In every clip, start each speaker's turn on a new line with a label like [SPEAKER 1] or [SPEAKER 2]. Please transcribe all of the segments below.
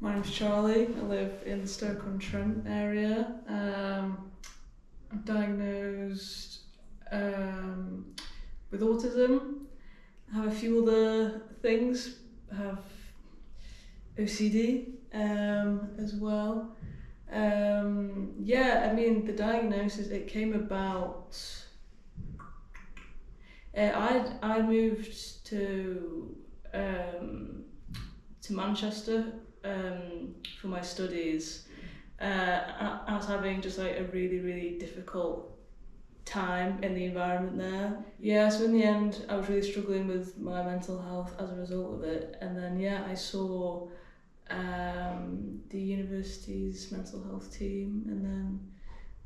[SPEAKER 1] My name's Charlie. I live in the Stoke-on-Trent area. I'm diagnosed with autism. I have a few other things. I have OCD as well. The diagnosis, it came about. I moved to Manchester for my studies. I was having just like a really difficult time in the environment there. Yeah, so in the end, I was really struggling with my mental health as a result of it. And then, I saw the university's mental health team, and then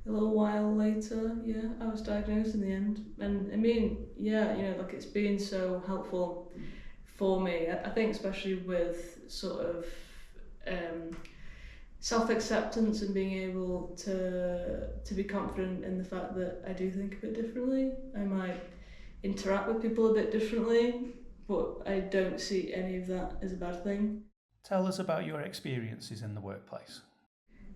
[SPEAKER 1] a little while later, I was diagnosed in the end. And I mean, it's been so helpful for me. I think especially with sort of self-acceptance and being able to be confident in the fact that I do think a bit differently. I might interact with people a bit differently, but I don't see any of that as a bad thing.
[SPEAKER 2] Tell us about your experiences in the workplace.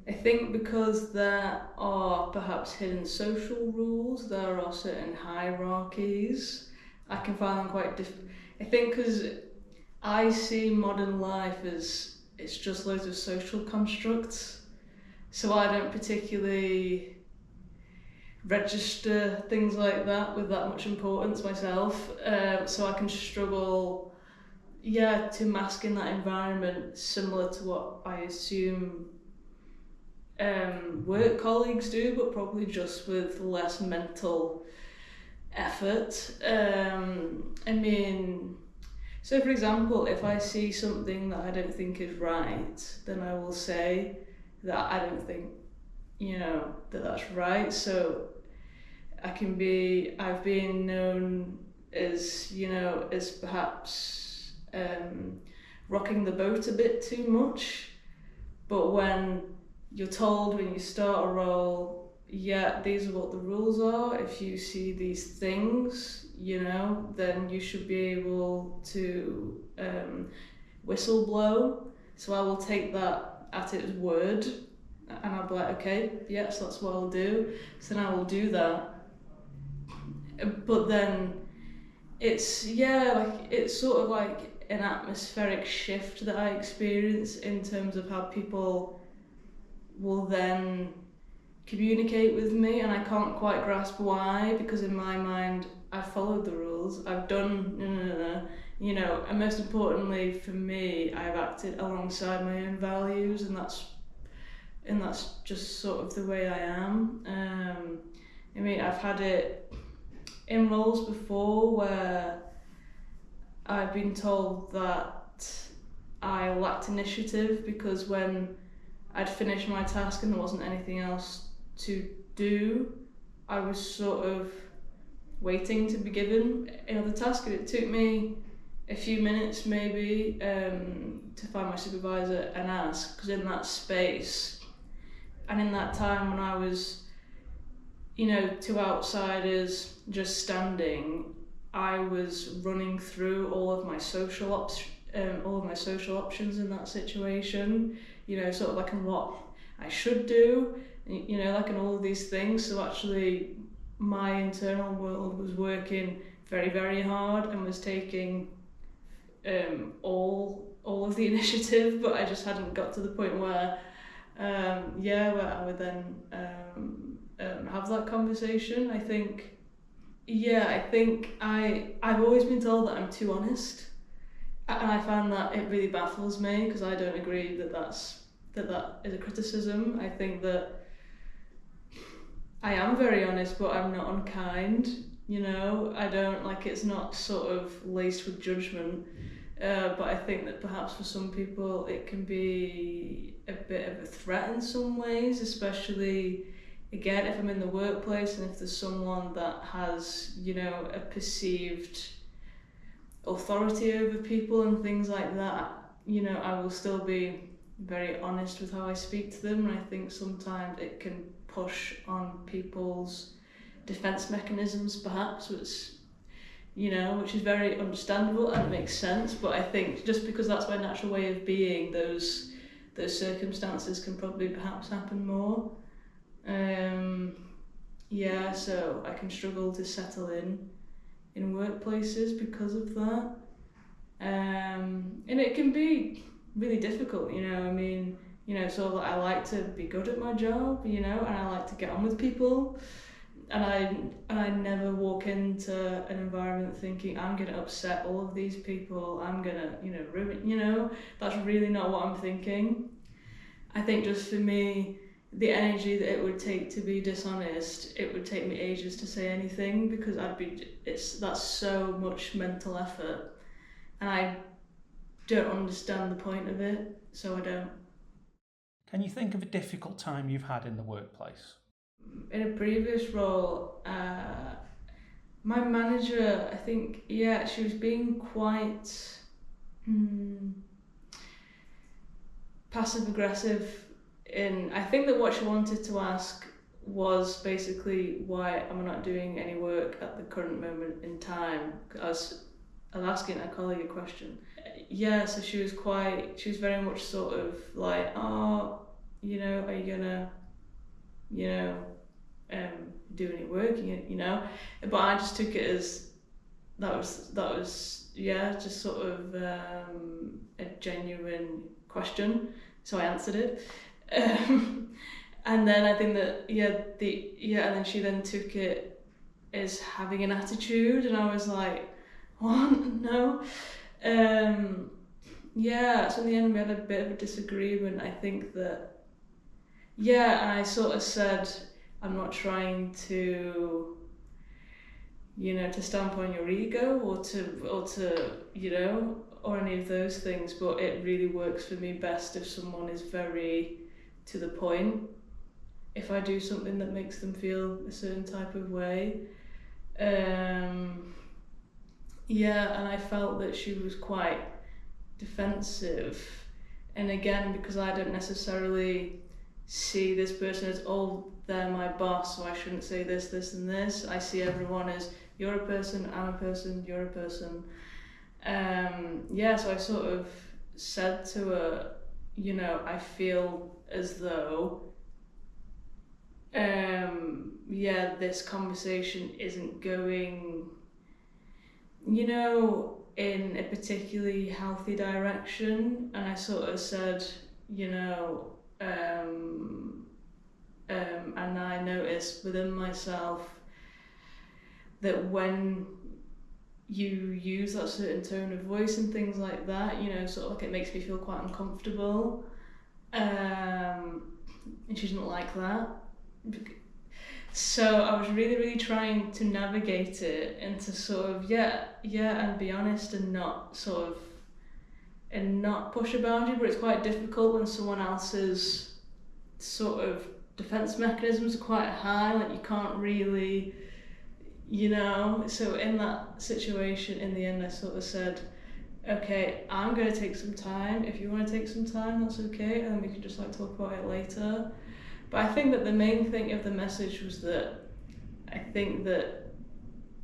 [SPEAKER 1] I think because there are perhaps hidden social rules, there are certain hierarchies. I can find them quite different. I think because I see modern life as it's just loads of social constructs, so I don't particularly register things like that with that much importance myself. So I can struggle, to mask in that environment, similar to what I assume work colleagues do, but probably just with less mental effort. So for example, if I see something that I don't think is right, then I will say that I don't think, that that's right. So I've been known as, as perhaps rocking the boat a bit too much. But when you're told when you start a role, these are what the rules are. If you see these things, then you should be able to whistle blow. So I will take that at its word, and I'll be like, okay, yes, that's what I'll do. So then I will do that. But then it's sort of like an atmospheric shift that I experience in terms of how people will then communicate with me, and I can't quite grasp why, because in my mind I've followed the rules, I've done and most importantly for me, I've acted alongside my own values, and that's just sort of the way I am. I've had it in roles before where I've been told that I lacked initiative because when I'd finished my task and there wasn't anything else to do, I was sort of waiting to be given another task, and it took me a few minutes maybe to find my supervisor and ask, because in that space and in that time when I was, two outsiders just standing, I was running through all of my social options in that situation, sort of like in what I should do, like in all of these things. So actually my internal world was working very hard and was taking all of the initiative, but I just hadn't got to the point where where I would then have that conversation. I've always been told that I'm too honest, and I find that it really baffles me, because I don't agree that that is a criticism. I think that I am very honest, but I'm not unkind. I don't it's not sort of laced with judgment. But I think that perhaps for some people it can be a bit of a threat in some ways, especially again if I'm in the workplace and if there's someone that has, a perceived authority over people and things like that. I will still be very honest with how I speak to them, and I think sometimes it can push on people's defense mechanisms perhaps, which is very understandable and it makes sense. But I think just because that's my natural way of being, those those circumstances can probably perhaps happen more. So I can struggle to settle in workplaces because of that. And it can be really difficult, I mean, sort of like I like to be good at my job, and I like to get on with people. And I never walk into an environment thinking I'm going to upset all of these people, I'm going to, ruin, that's really not what I'm thinking. I think just for me, the energy that it would take to be dishonest, it would take me ages to say anything because that's so much mental effort. And I don't understand the point of it, so I don't.
[SPEAKER 2] Can you think of a difficult time you've had in the workplace?
[SPEAKER 1] In a previous role, my manager, I think, she was being quite passive aggressive. I think that what she wanted to ask was basically why am I not doing any work at the current moment in time. I was asking a colleague a question. So she was very much sort of like, are you gonna, do any work, but I just took it as that was just sort of a genuine question, so I answered it. And then I think that and then she then took it as having an attitude, and I was like, what? No. So in the end we had a bit of a disagreement. I think that and I sort of said, I'm not trying to to stamp on your ego or to or any of those things, but it really works for me best if someone is very to the point. If I do something that makes them feel a certain type of way. And I felt that she was quite defensive. And again, because I don't necessarily see this person as, oh, they're my boss, so I shouldn't say this, this, and this. I see everyone as, you're a person, I'm a person, you're a person. So I sort of said to her, I feel as though this conversation isn't going, in a particularly healthy direction. And I sort of said, and I noticed within myself that when you use that certain tone of voice and things like that, sort of like it makes me feel quite uncomfortable. And she didn't like that. So I was really, really trying to navigate it and to sort of, and be honest and not sort of, and not push a boundary, but it's quite difficult when someone else's sort of defense mechanisms are quite high, like you can't really, so in that situation, in the end, I sort of said, okay, I'm going to take some time. If you want to take some time, that's okay, and then we can just like talk about it later. But I think that the main thing of the message was that I think that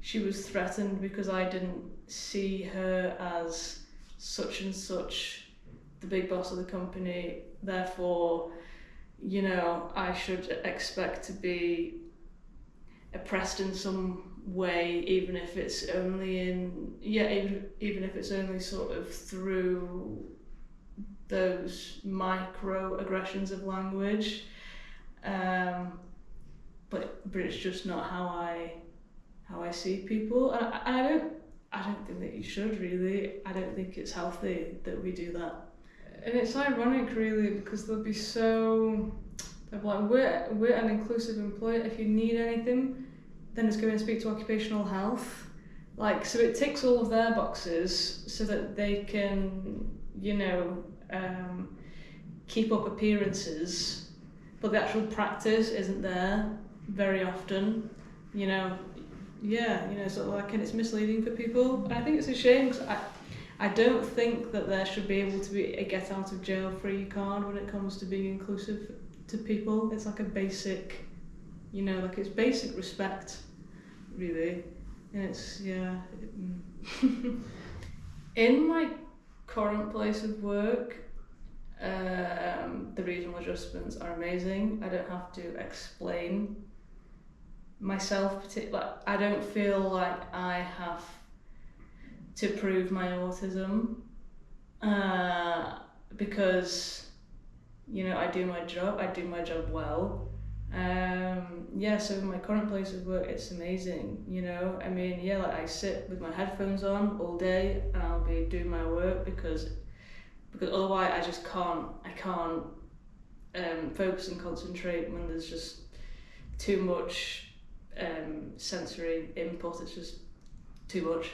[SPEAKER 1] she was threatened because I didn't see her as such and such the big boss of the company, therefore, I should expect to be oppressed in some way, even if it's only even if it's only sort of through those micro aggressions of language. But it's just not how I see people, and I don't think that you should really. I don't think it's healthy that we do that. And it's ironic really, because they'll be like, we're an inclusive employer. If you need anything, then just go and speak to occupational health. Like, so it ticks all of their boxes so that they can, keep up appearances, but the actual practice isn't there very often, sort of like, and it's misleading for people. And I think it's a shame, because I don't think that there should be able to be a get out of jail free card when it comes to being inclusive to people. It's like a basic, it's basic respect, really. And it's, in my current place of work, The regional adjustments are amazing. I don't have to explain myself particularly. I don't feel like I have to prove my autism, because I do my job well. So in my current place of work, it's amazing. Like I sit with my headphones on all day and I'll be doing my work because otherwise I can't focus and concentrate when there's just too much sensory input. It's just too much.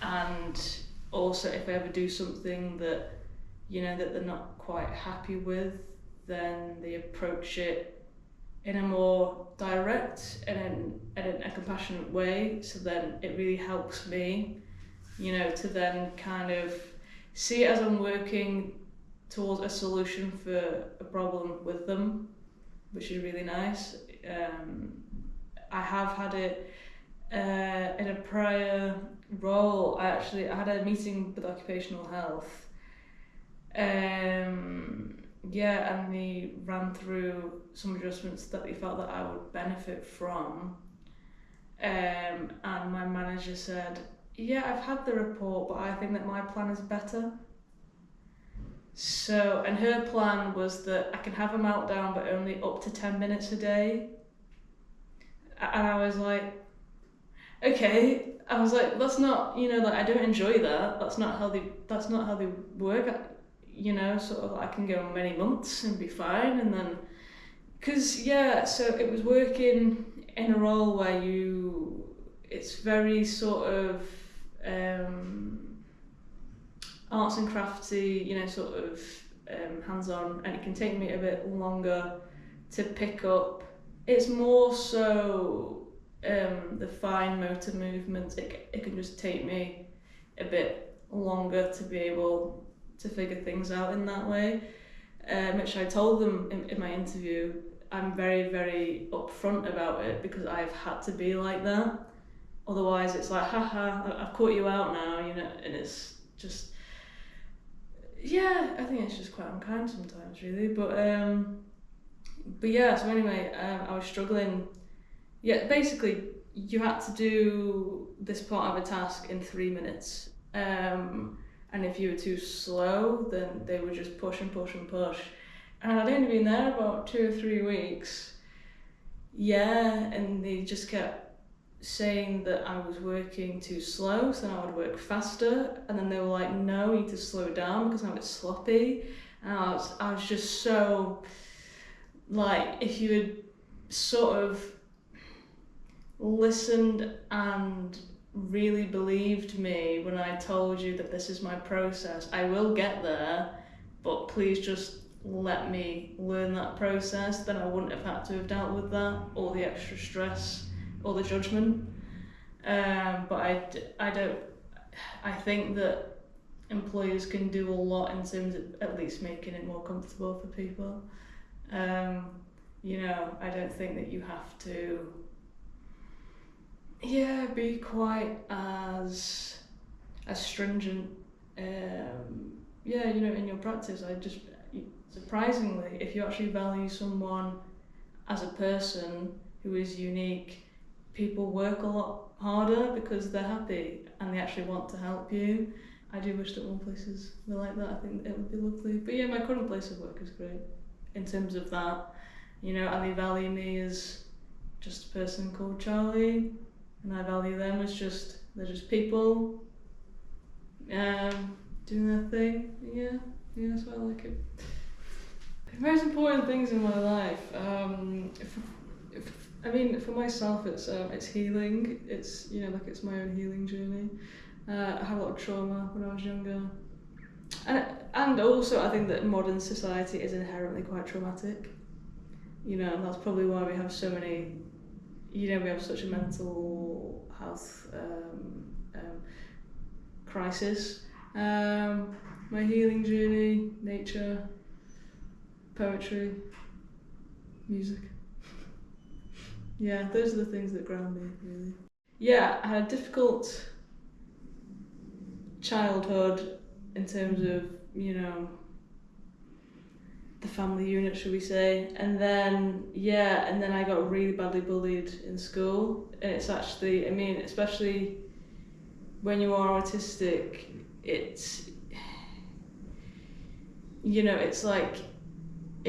[SPEAKER 1] And also, if I ever do something that that they're not quite happy with, then they approach it in a more direct and in a compassionate way. So then it really helps me, to then kind of see it as I'm working towards a solution for a problem with them, which is really nice. I have had it in a prior role. I had a meeting with occupational health. And they ran through some adjustments that they felt that I would benefit from. And my manager said, I've had the report, but I think that my plan is better. So, and her plan was that I can have a meltdown, but only up to 10 minutes a day. And I was like, okay. I was like, that's not, I don't enjoy that. That's not how they work. Sort of, I can go many months and be fine, and then, so it was working in a role where it's very sort of arts and crafty, hands-on, and it can take me a bit longer to pick up. It's more so the fine motor movements. It can just take me a bit longer to be able to figure things out in that way, which I told them in my interview. I'm very, very upfront about it because I've had to be like that. Otherwise it's like, haha, I've caught you out now, and it's just, I think it's just quite unkind sometimes, really. But so anyway, I was struggling. Basically, you had to do this part of a task in 3 minutes. And if you were too slow, then they would just push and push and push. And I'd only been there about 2 or 3 weeks. And they just kept saying that I was working too slow, so then I would work faster. And then they were like, no, you need to slow down because now it's sloppy. And I was just so, like, if you had sort of listened and really believed me when I told you that this is my process, I will get there, but please just let me learn that process, then I wouldn't have had to have dealt with that, or the extra stress, or the judgment. But I think that employers can do a lot in terms of at least making it more comfortable for people. I don't think that you have to be quite as stringent, in your practice. Surprisingly, if you actually value someone as a person who is unique, people work a lot harder because they're happy and they actually want to help you. I do wish that more places were like that. I think it would be lovely. But my current place of work is great in terms of that, and they value me as just a person called Charlie, and I value them as they're just people doing their thing. That's why I like it. The most important things in my life, for myself, it's healing. It's it's my own healing journey. I had a lot of trauma when I was younger, and also I think that modern society is inherently quite traumatic. And that's probably why we have so many. We have such a mental health crisis. My healing journey, nature, poetry, music. Those are the things that ground me, really. I had a difficult childhood, in terms of, the family unit, should we say. And then I got really badly bullied in school. And it's actually, especially when you are autistic, it's like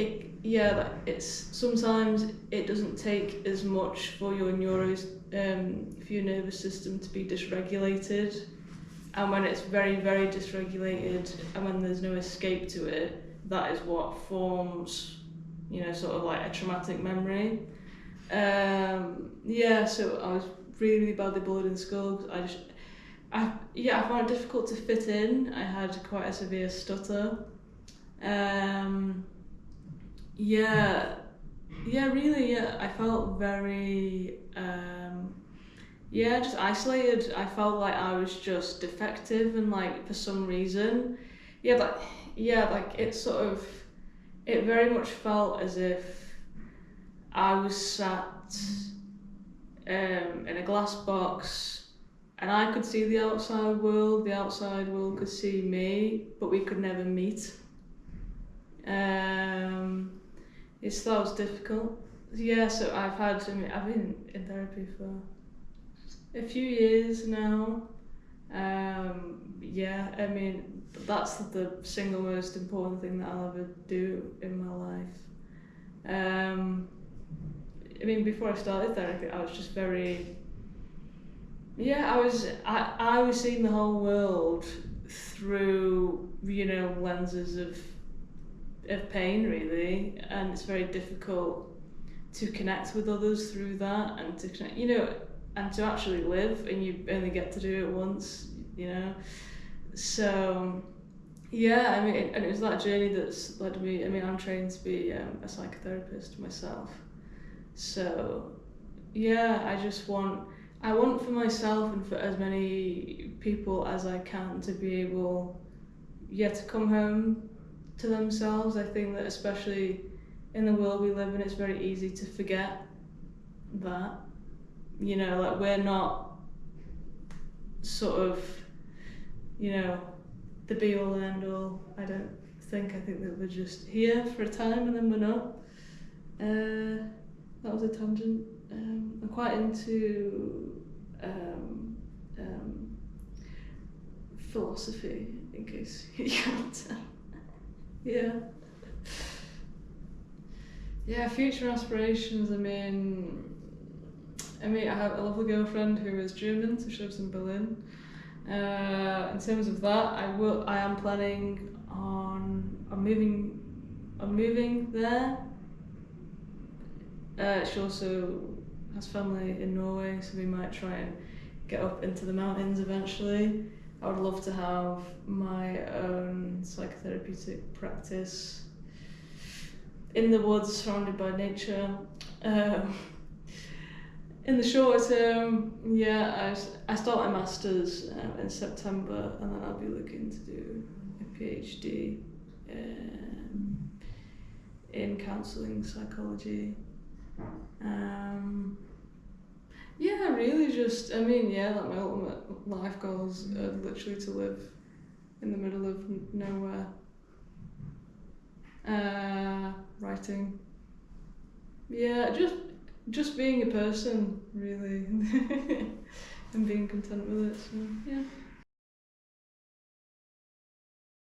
[SPEAKER 1] it's sometimes it doesn't take as much for your for your nervous system to be dysregulated, and when it's very, very dysregulated and when there's no escape to it, that is what forms, sort of like a traumatic memory. So I was really badly bullied in school because I found it difficult to fit in. I had quite a severe stutter. I felt very, just isolated. I felt like I was just defective, and like for some reason, it very much felt as if I was sat in a glass box, and I could see the outside world could see me, but we could never meet. That was difficult. So I've been in therapy for a few years now. That's the single most important thing that I'll ever do in my life. Before I started therapy, I was just very, I was seeing the whole world through, lenses of pain, really, and it's very difficult to connect with others through that, and to connect, and to actually live, and you only get to do it once, So, and it was that journey that's led me. I'm trained to be a psychotherapist myself, so I want for myself and for as many people as I can to be able, to come home to themselves. I think that especially in the world we live in, it's very easy to forget that, we're not sort of, the be all and end all. I think that we're just here for a time and then we're not. That was a tangent. I'm quite into philosophy, in case you can't tell. Future aspirations. I have a lovely girlfriend who is German, so she lives in Berlin. In terms of that, I am planning on moving there. She also has family in Norway, so we might try and get up into the mountains eventually. I would love to have my own psychotherapeutic practice in the woods, surrounded by nature. In the short term, I start my masters in September, and then I'll be looking to do a PhD in counselling psychology. Really just, like my ultimate life goals are literally to live in the middle of nowhere, writing. Just being a person, really, and being content with it. So,